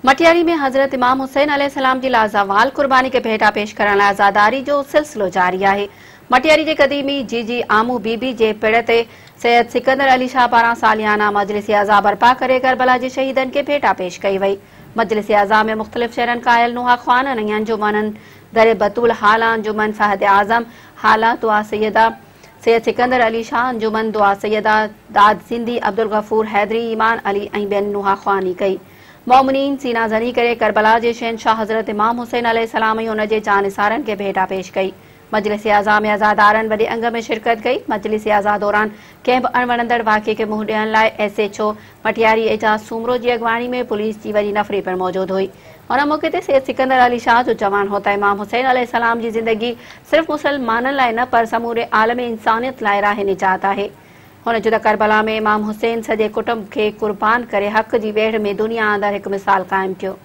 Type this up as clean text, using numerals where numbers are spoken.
मटियारी में हज़रत इमाम हुसैन अलैहिस्सलाम जी लाज़वाल कुर्बानी के भेटा पेश करण लाइ आज़ादारी जो सिलसिलो जारी आहे। मटियारी जे क़दीमी जीजी आमू बीबी जे पिण ते सैयद सिकंदर अली शाह पारां सालियाना मजलिस अज़ा बर्पा करे करबला जे शहीदनि खे भेटा पेश कई वई। मजलिस अज़ा में मुख़्तलिफ़ शहरनि कायल नुहा ख़्वाननि अंजुमन दर बतूल हाला अंजुमन फहद आज़म हाला दुआ सैयदा सैयद सिकंदर अली शाह अंजुमन दुआ सैयदा दाद सिंधी अब्दुल गफूर हैदरी ईमान अली ऐं ॿियनि नुहा ख़्वानी कई। मोमिनीन सीना ज़नी करे करबला जे शहनशाह हज़रत इमाम हुसैन अलैहिस्सलाम ऐं उन जे जानिसारनि खे भेटा पेश कई। मजलिस अज़ा में अज़ादारनि वॾे अंग में शिरकत कई। मजलिस अज़ा दौरान कंहिं बि अणवणंदड़ वाक़िए खे मुंहुं ॾियण लाइ SHO मटियारी एजाज़ सूमरो जी अॻवानी में पुलिस जी वॾी नफ़री पिणु मौजूद हुई। उन मौक़े ते सैयद सिकंदर अली शाह जो चवणु हो त इमाम हुसैन अलैहिस्सलाम जी ज़िंदगी सिर्फ़ मुसलमाननि लाइ न पर समूरे आलम इंसानियत लाइ राह निजात आहे। हुन जो त करबला में इमाम हुसैन सॼे कुटुंब खे कुर्बान करे हक़ जी वेढ़ में दुनिया अंदरि हिकु मिसाल क़ाइमु कयो।